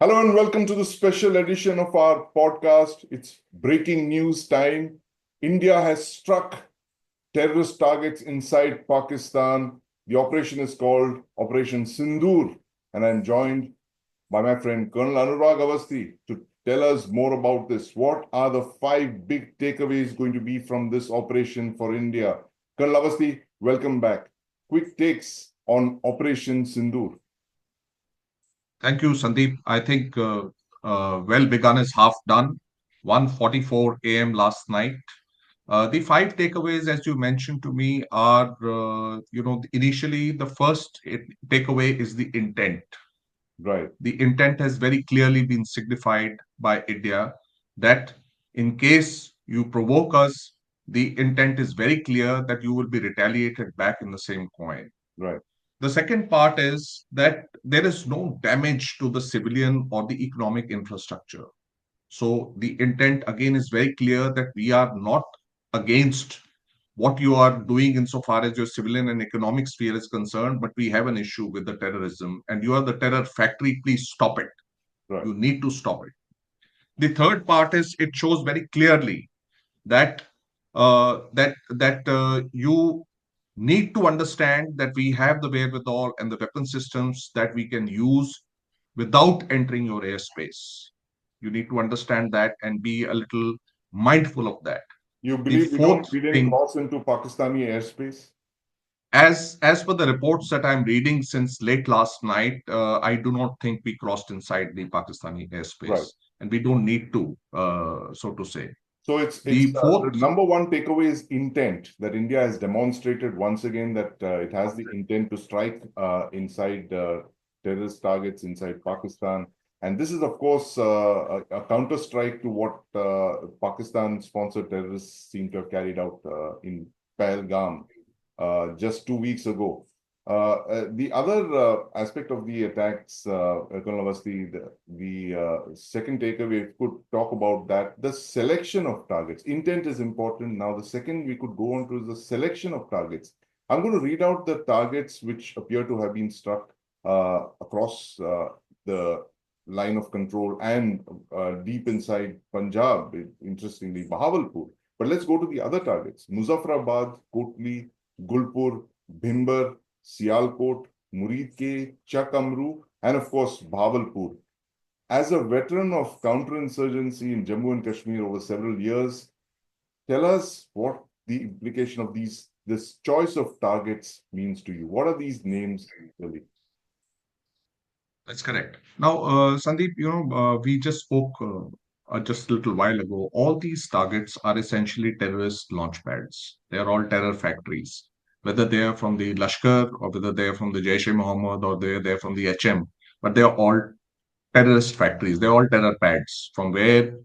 Hello and welcome to the special edition of our podcast. It's breaking news time. India has struck terrorist targets inside Pakistan. The operation is called Operation Sindoor, and I'm joined by my friend Colonel Anurag Avasthi to tell us more about this. What are the five big takeaways going to be from this operation for India? Colonel Avasthi, welcome back. Quick takes on Operation Sindoor. Thank you, Sandeep. I think well begun is half done. 1:44 a.m. last night. The five takeaways, as you mentioned to me, are initially the first takeaway is the intent. Right, The intent has very clearly been signified by India that in case you provoke us, the intent is very clear that you will be retaliated back in the same coin. right. The second part is that there is no damage to the civilian or the economic infrastructure. So the intent again is very clear that we are not against what you are doing insofar as your civilian and economic sphere is concerned, but we have an issue with the terrorism and you are the terror factory. Please stop it. Right. You need to stop it. The third part is it shows very clearly that you need to understand that we have the wherewithal and the weapon systems that we can use without entering your airspace. You need to understand that and be a little mindful of that. You The believe fourth we didn't thing, cross into Pakistani airspace? as per the reports that I'm reading since late last night, I do not think we crossed inside the Pakistani airspace, Right. and we don't need to, so to say. So it's The the fourth number one takeaway is intent that India has demonstrated once again that it has the intent to strike inside terrorist targets inside Pakistan. And this is, of course, a counter strike to what Pakistan-sponsored terrorists seem to have carried out in Pahalgam just 2 weeks ago. The other aspect of the attacks, Colonel Avasthi, the second takeaway, we could talk about that. The selection of targets. Intent is important. Now, the second we could go on to is the selection of targets. I'm going to read out the targets which appear to have been struck across the line of control and deep inside Punjab, interestingly, Bahawalpur. But let's go to the other targets. Muzaffarabad, Kotli, Gulpur, Bhimber, Sialkot, Muridke, Chakamru, and of course, Bhavalpur. As a veteran of counterinsurgency in Jammu and Kashmir over several years, tell us what the implication of this choice of targets means to you. What are these names really? That's correct. Now, Sandeep, we just spoke just a little while ago. All these targets are essentially terrorist launch pads. They are all terror factories, whether they are from the Lashkar or whether they are from the Jaish-e-Mohammed or they're from the HM. But they are all terrorist factories. They're all terror pads from where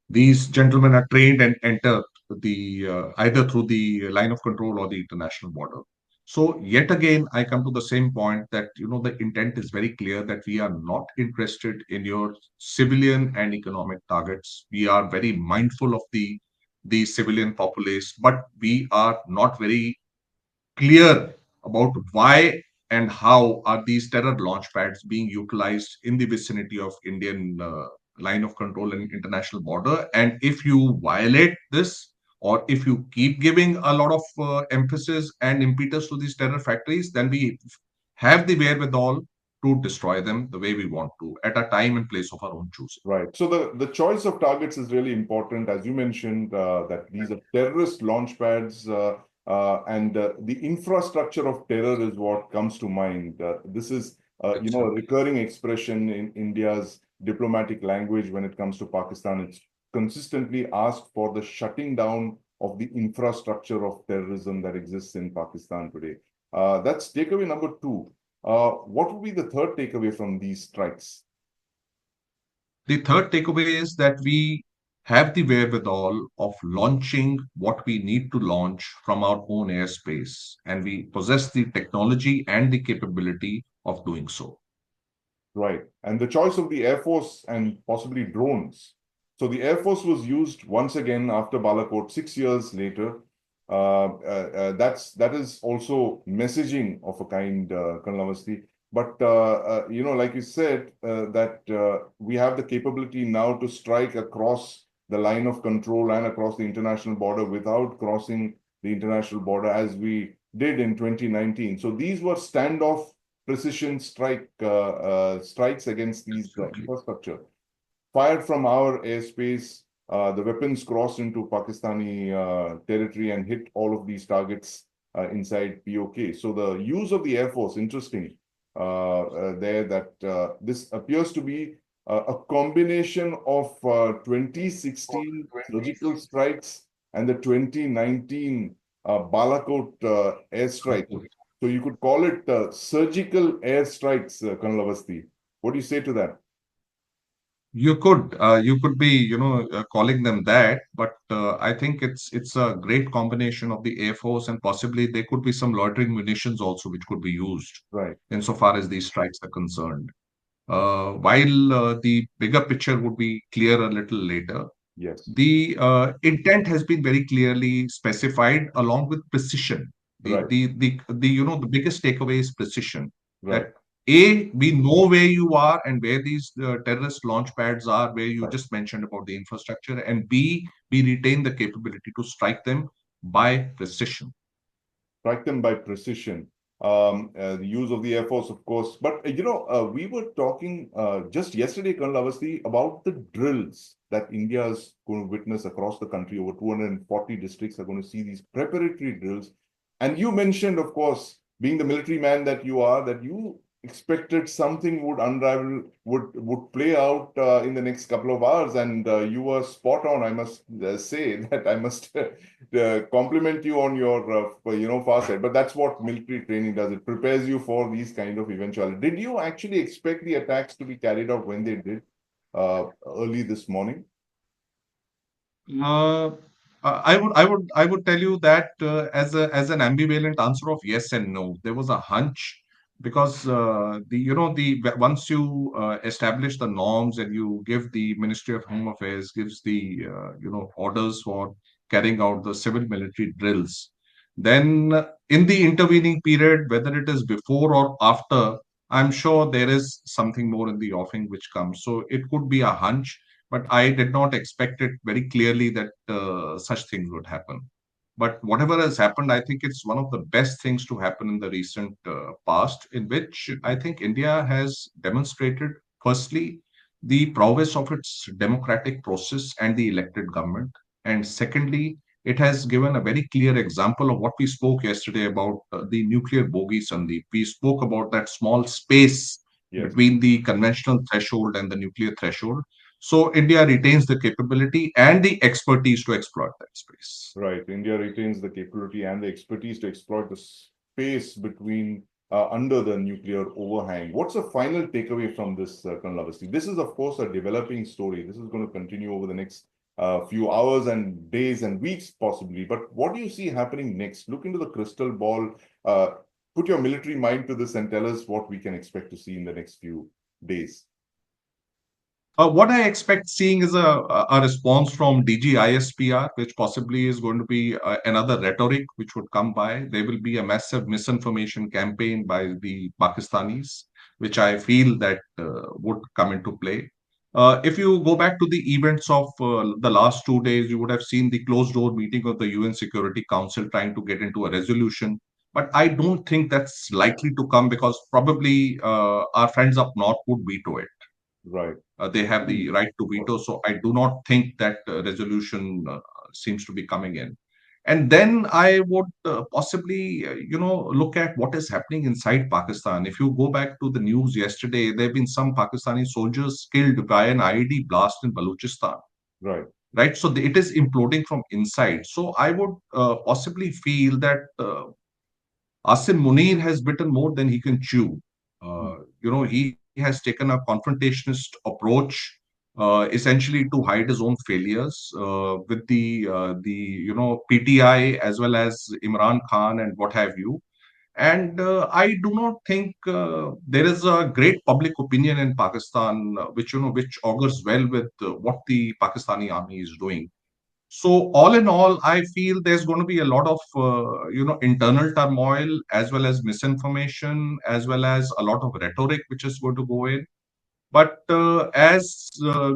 these gentlemen are trained and enter the either through the line of control or the international border. So yet again, I come to the same point that the intent is very clear that we are not interested in your civilian and economic targets. We are very mindful of the civilian populace, but we are not very clear about why and how are these terror launch pads being utilized in the vicinity of Indian line of control and international border. And if you violate this, or if you keep giving a lot of emphasis and impetus to these terror factories, then we have the wherewithal to destroy them the way we want to at a time and place of our own choosing. Right. So the choice of targets is really important, as you mentioned, that these are terrorist launch pads, and the infrastructure of terror is what comes to mind. This is, a Absolutely. recurring expression in India's diplomatic language when it comes to Pakistan. It's consistently asked for the shutting down of the infrastructure of terrorism that exists in Pakistan today. That's takeaway number two. What would be the third takeaway from these strikes? The third takeaway is that we have the wherewithal of launching what we need to launch from our own airspace, and we possess the technology and the capability of doing so. Right. And the choice of the Air Force and possibly drones. So the Air Force was used once again after Balakot 6 years later. That is also messaging of a kind, Colonel Avasthi. But like you said, that we have the capability now to strike across the line of control and across the international border without crossing the international border as we did in 2019. So these were standoff precision strikes against these Absolutely. infrastructure fired from our airspace. The weapons crossed into Pakistani territory and hit all of these targets inside POK. So the use of the Air Force, interesting there that this appears to be a combination of 2016 surgical strikes and the 2019 Balakot airstrike. So you could call it surgical airstrikes, Colonel Avasti. What do you say to that? You could be, calling them that, but I think it's a great combination of the Air Force, and possibly there could be some loitering munitions also which could be used Right. insofar as these strikes are concerned. While the bigger picture would be clear a little later, Yes. the intent has been very clearly specified along with precision. Right. The biggest takeaway is precision. Right. That A, we know where you are and where these terrorist launch pads are, where you Right. just mentioned about the infrastructure, and B, we retain the capability to strike them by precision. Strike them by precision. The use of the Air Force, of course. But, we were talking just yesterday, Colonel Avasti, about the drills that India is going to witness across the country. Over 240 districts are going to see these preparatory drills. And you mentioned, of course, being the military man that you are, that you expected something would unravel, would play out in the next couple of hours. And you were spot on, I must say that I must compliment you on your far side, but that's what military training does. It prepares you for these kind of eventualities. Did you actually expect the attacks to be carried out when they did early this morning? Uh, I would tell you that as an ambivalent answer of yes and no. There was a hunch because once you establish the norms and you give the Ministry of Home Affairs gives the orders for carrying out the civil military drills, then in the intervening period, whether it is before or after, I'm sure there is something more in the offing which comes. So it could be a hunch, but I did not expect it very clearly that such things would happen. But whatever has happened, I think it's one of the best things to happen in the recent past, in which I think India has demonstrated, firstly, the prowess of its democratic process and the elected government. And secondly, it has given a very clear example of what we spoke yesterday about the nuclear bogey, Sandeep. We spoke about that small space Yes. between the conventional threshold and the nuclear threshold. So India retains the capability and the expertise to exploit that space. Right. India retains the capability and the expertise to exploit the space between under the nuclear overhang. What's the final takeaway from this, Colonel Avasti? This is, of course, a developing story. This is going to continue over the next few hours and days and weeks, possibly. But what do you see happening next? Look into the crystal ball. Put your military mind to this and tell us what we can expect to see in the next few days. What I expect seeing is a response from DGISPR, which possibly is going to be another rhetoric which would come by. There will be a massive misinformation campaign by the Pakistanis, which I feel that would come into play. If you go back to the events of the last 2 days, you would have seen the closed door meeting of the UN Security Council trying to get into a resolution. But I don't think that's likely to come because probably our friends up north would veto it. Right. They have the right to veto. So I do not think that resolution seems to be coming in. And then I would possibly, look at what is happening inside Pakistan. If you go back to the news yesterday, there have been some Pakistani soldiers killed by an IED blast in Balochistan. Right. Right. So it is imploding from inside. So I would possibly feel that Asim Munir has bitten more than he can chew. He has taken a confrontationist approach, essentially to hide his own failures with the PTI as well as Imran Khan and what have you. And I do not think there is a great public opinion in Pakistan, which augurs well with what the Pakistani army is doing. So all in all, I feel there's going to be a lot of internal turmoil as well as misinformation as well as a lot of rhetoric which is going to go in. But as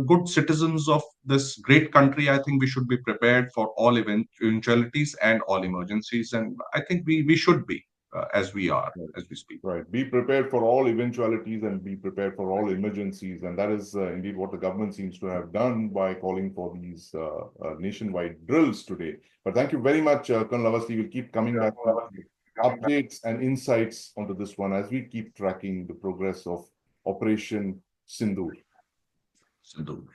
good citizens of this great country, I think we should be prepared for all eventualities and all emergencies, and I think we should be as we are as we speak. Right. Be prepared for all eventualities and be prepared for all emergencies. And that is indeed what the government seems to have done by calling for these nationwide drills today. But thank you very much, Colonel Awasthi. We'll keep coming back with updates and insights onto this one as we keep tracking the progress of Operation Sindoor. Sindhu.